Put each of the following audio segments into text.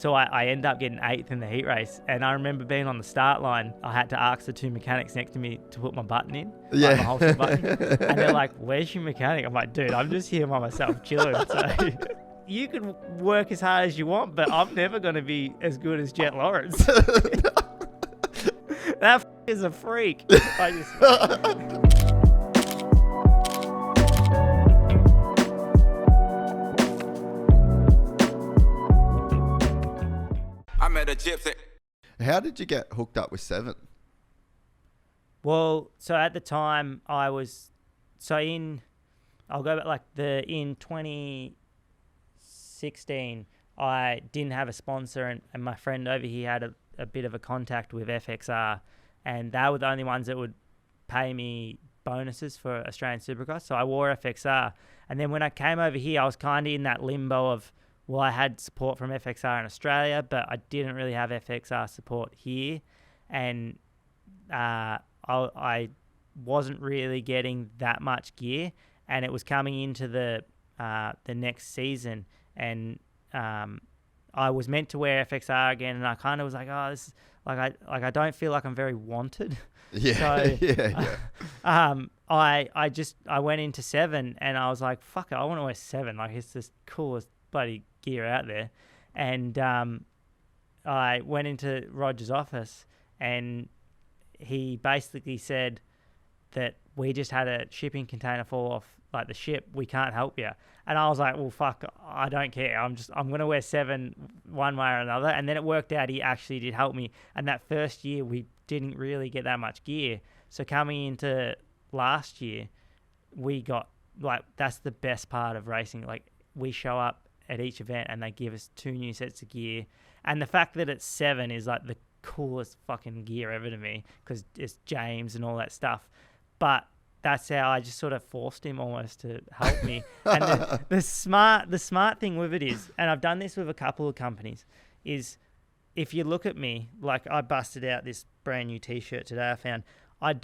So I ended up getting 8th in the heat race. And I remember being on the start line, I had to ask the 2 mechanics next to me to put my button in, Yeah. like my holster button. And they're like, where's your mechanic? I'm like, dude, I'm just here by myself chilling. So you can work as hard as you want, but I'm never going to be as good as Jet Lawrence. That is a freak. I just... I met a gypsy. How did you get hooked up with Seven? Well, so at the time I was, I'll go back in 2016, I didn't have a sponsor, and my friend over here had a bit of a contact with FXR, and they were the only ones that would pay me bonuses for Australian Supercross. So I wore FXR. And then when I came over here, I was kind of in that limbo of, well, I had support from FXR in Australia, but I didn't really have FXR support here. And I wasn't really getting that much gear. And it was coming into the next season. And I was meant to wear FXR again. And I kind of was like, oh, this is, I don't feel like I'm very wanted. Yeah, So, yeah. I went into 7 and I was like, fuck it, I want to wear 7. Like, it's the coolest bloody gear out there. And I went into Roger's office and he basically said that we just had a shipping container fall off like the ship. We can't help you. And I was like, well, fuck, I don't care. I'm going to wear 7 one way or another. And then it worked out. He actually did help me. And that first year, we didn't really get that much gear. So coming into last year, we got, like, that's the best part of racing. Like, we show up at each event and they give us 2 new sets of gear. And the fact that it's 7 is like the coolest fucking gear ever to me because it's James and all that stuff. But that's how I just sort of forced him almost to help me. And the smart thing with it is, and I've done this with a couple of companies, is if you look at me, like I busted out this brand new t-shirt today I found, I'm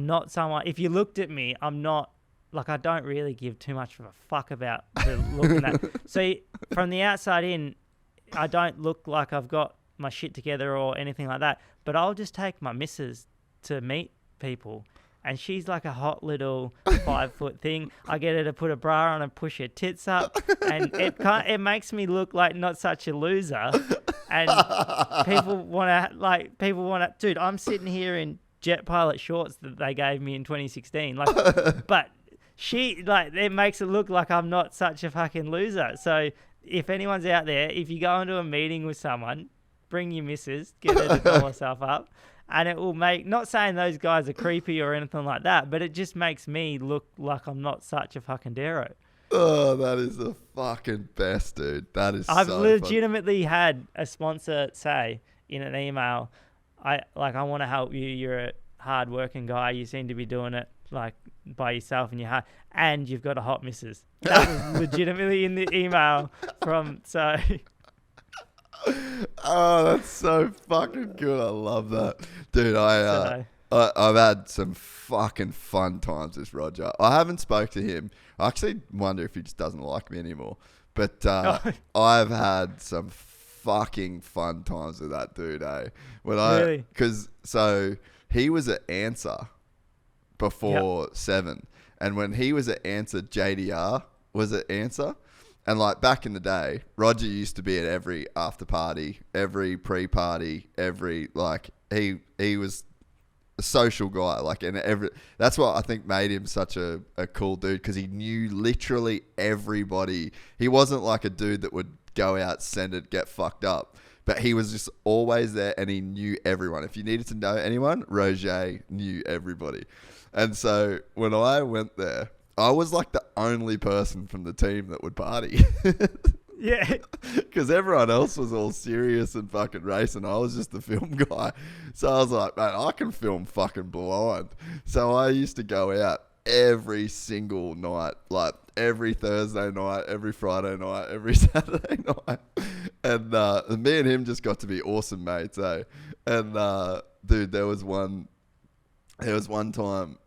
not someone, if you looked at me, I'm not, like I don't really give too much of a fuck about the look in that. So from the outside in, I don't look like I've got my shit together or anything like that, but I'll just take my missus to meet people. And she's like a hot little 5-foot thing. I get her to put a bra on and push her tits up. And it makes me look like not such a loser. And people want to, dude, I'm sitting here in jet pilot shorts that they gave me in 2016. Like, but it makes it look like I'm not such a fucking loser. So if anyone's out there, if you go into a meeting with someone, bring your missus, get her to doll herself up. And it will make, not saying those guys are creepy or anything like that, but it just makes me look like I'm not such a fucking dero. Oh, that is the fucking best, dude. That is I've so legitimately had a sponsor say in an email, I want to help you. You're a hard-working guy. You seem to be doing it like by yourself and your heart, and you've got a hot missus. That was legitimately in the email from, so... Oh, that's so fucking good. I love that. Dude, I've had some fucking fun times with Roger. I haven't spoke to him. I actually wonder if he just doesn't like me anymore. But I've had some fucking fun times with that dude, eh? Really? Because, so, he was at Answer before 7. And when he was at Answer, JDR was at Answer. And like back in the day, Roger used to be at every after party, every pre-party, he was a social guy. That's what I think made him such a cool dude, because he knew literally everybody. He wasn't like a dude that would go out, send it, get fucked up. But he was just always there and he knew everyone. If you needed to know anyone, Roger knew everybody. And so when I went there, I was like the only person from the team that would party. Yeah. Because everyone else was all serious and fucking racing. I was just the film guy. So I was like, man, I can film fucking blind. So I used to go out every single night, like every Thursday night, every Friday night, every Saturday night. And me and him just got to be awesome mates, eh? And dude, there was one time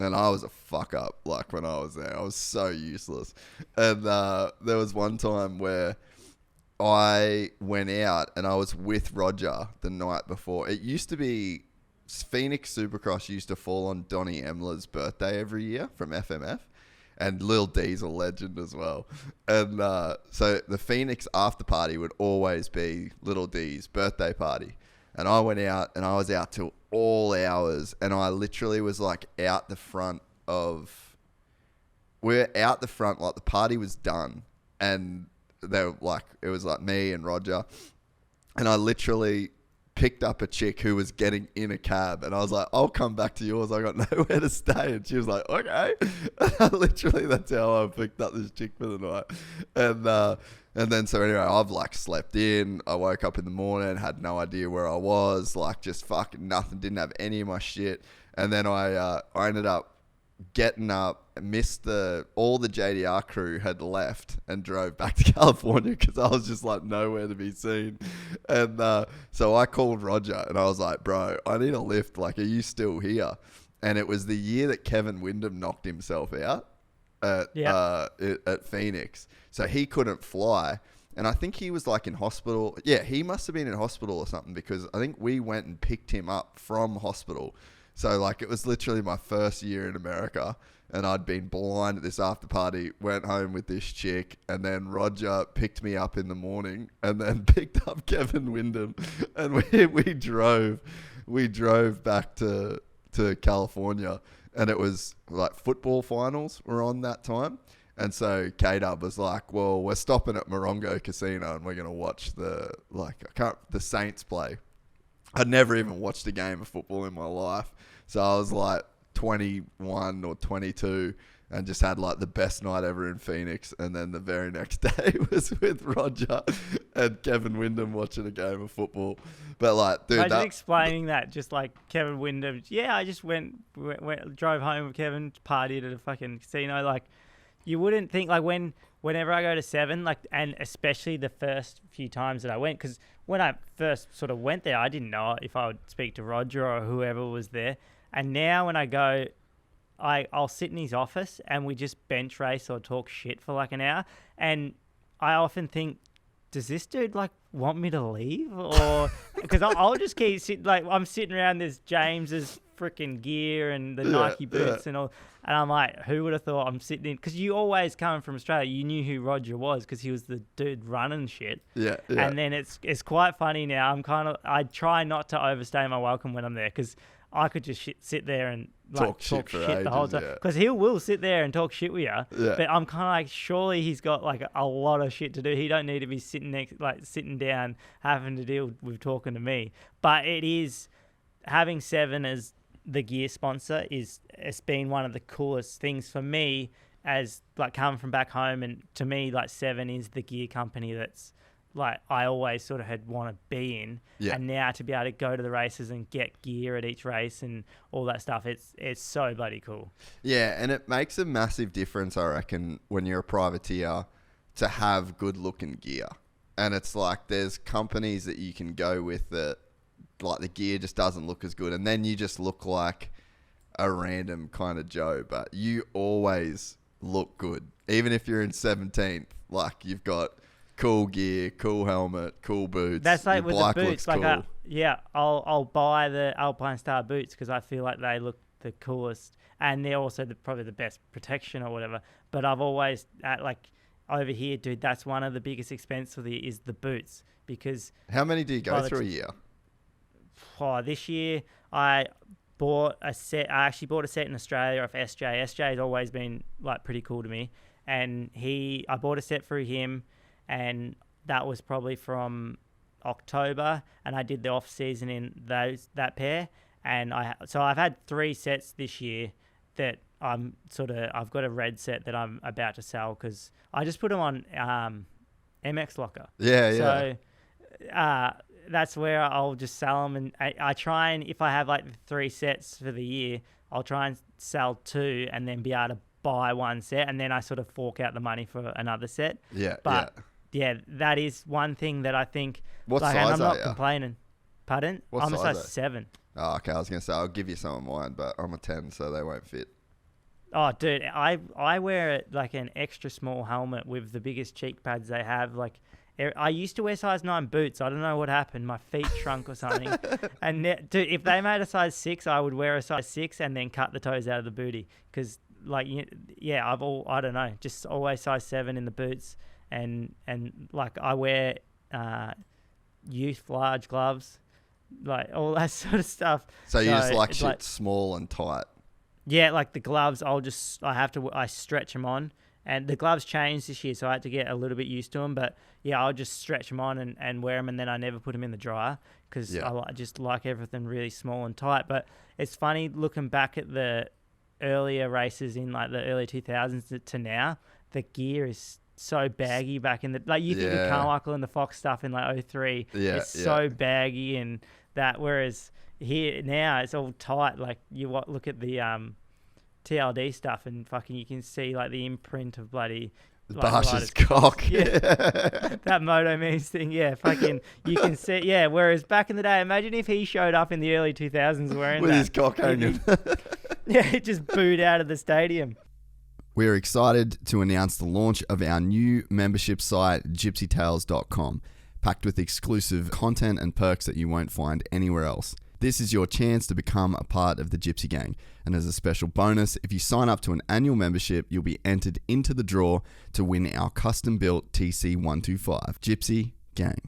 and I was a fuck up, like, when I was there. I was so useless. And there was one time where I went out and I was with Roger the night before. It used to be Phoenix Supercross used to fall on Donnie Emler's birthday every year from FMF. And Lil D's a legend as well. And so the Phoenix after party would always be Lil D's birthday party. And I went out and I was out till all hours. And I literally was like out the front of... We're out the front, like the party was done. And they were like, it was like me and Roger. And I literally picked up a chick who was getting in a cab, and I was like, I'll come back to yours. I got nowhere to stay. And she was like, okay. Literally, that's how I picked up this chick for the night. And then, so anyway, I've like slept in. I woke up in the morning, had no idea where I was, like just fucking nothing, didn't have any of my shit. And then I ended up getting up, missed all the JDR crew had left and drove back to California because I was just like nowhere to be seen. And so I called Roger and I was like, bro, I need a lift. Like, are you still here? And it was the year that Kevin Windham knocked himself out at Phoenix. So he couldn't fly. And I think he was like in hospital. Yeah, he must have been in hospital or something because I think we went and picked him up from hospital. So, like, it was literally my first year in America, and I'd been blind at this after party, went home with this chick, and then Roger picked me up in the morning, and then picked up Kevin Windham, and we drove back to California, and it was, like, football finals were on that time, and so K-Dub was like, well, we're stopping at Morongo Casino, and we're going to watch the Saints play. I'd never even watched a game of football in my life. So I was like 21 or 22 and just had like the best night ever in Phoenix. And then the very next day was with Roger and Kevin Windham watching a game of football. But like, dude, imagine explaining that just like Kevin Windham. Yeah, I just went drove home with Kevin, partied at a fucking casino. Like, you wouldn't think like whenever I go to Seven, like, and especially the first few times that I went, because when I first sort of went there, I didn't know if I would speak to Roger or whoever was there. And now when I go, I'll sit in his office and we just bench race or talk shit for like an hour. And I often think, does this dude like want me to leave? Or because I'll just keep sitting, like I'm sitting around this James's freaking gear and the Nike boots and all. And I'm like, who would have thought I'm sitting in? Because you always coming from Australia, you knew who Roger was because he was the dude running shit. Yeah. And then it's quite funny now. I try not to overstay my welcome when I'm there because I could just sit there and like talk shit the whole time. Because he will sit there and talk shit with you. Yeah. But I'm kind of like, surely he's got like a lot of shit to do. He don't need to be sitting down having to deal with talking to me. But it is, having Seven as the gear sponsor it's been one of the coolest things for me, as like coming from back home, and to me like Seven is the gear company that's like I always sort of had want to be in. And now to be able to go to the races and get gear at each race and all that stuff, it's so bloody cool. Yeah, and it makes a massive difference, I reckon, when you're a privateer to have good looking gear. And it's like there's companies that you can go with that like the gear just doesn't look as good, and then you just look like a random kind of Joe, but you always look good. Even if you're in 17th, like you've got cool gear, cool helmet, cool boots. That's like with the boots. Like, cool. I'll buy the Alpine Star boots because I feel like they look the coolest, and they're also probably the best protection or whatever. But I've always like over here, dude. That's one of the biggest expenses is the boots, because how many do you go through a year? This year I bought a set. I actually bought a set in Australia off SJ. SJ has always been like pretty cool to me, and I bought a set through him. And that was probably from October, and I did the off season in that pair. And so I've had 3 sets this year that I've got a red set that I'm about to sell because I just put them on MX Locker. Yeah. So that's where I'll just sell them, and I try, and if I have like 3 sets for the year, I'll try and sell 2 and then be able to buy 1 set, and then I sort of fork out the money for another set. Yeah, that is one thing that I think. What size and I'm not are you? complaining. Pardon? I'm a size 7. Oh, okay. I was going to say, I'll give you some of mine, but I'm a 10, so they won't fit. Oh, dude, I wear like an extra small helmet with the biggest cheek pads they have. Like, I used to wear size 9 boots. I don't know what happened. My feet shrunk or something. And dude, if they made a size 6, I would wear a size 6 and then cut the toes out of the booty. Because, like, yeah, I don't know, just always size 7 in the boots. And like, I wear youth large gloves, like all that sort of stuff. So you just like shit small and tight. Yeah, like the gloves, I stretch them on. And the gloves changed this year, so I had to get a little bit used to them. But yeah, I'll just stretch them on and wear them, and then I never put them in the dryer because I just like everything really small and tight. But it's funny looking back at the earlier races in like the early 2000s to now, the gear is so baggy back in the, like, you think of Carmichael and the Fox stuff in like 03. It's so baggy and that, whereas here now it's all tight. Like you look at the TLD stuff and fucking you can see like the imprint of bloody Barsh's cock. Yeah. That Moto Memes thing, fucking you can see, whereas back in the day, imagine if he showed up in the early 2000s wearing with his cock hanging. It just booed out of the stadium. We're excited to announce the launch of our new membership site, gypsytales.com, packed with exclusive content and perks that you won't find anywhere else. This is your chance to become a part of the Gypsy Gang. And as a special bonus, if you sign up to an annual membership, you'll be entered into the draw to win our custom-built TC125. Gypsy Gang.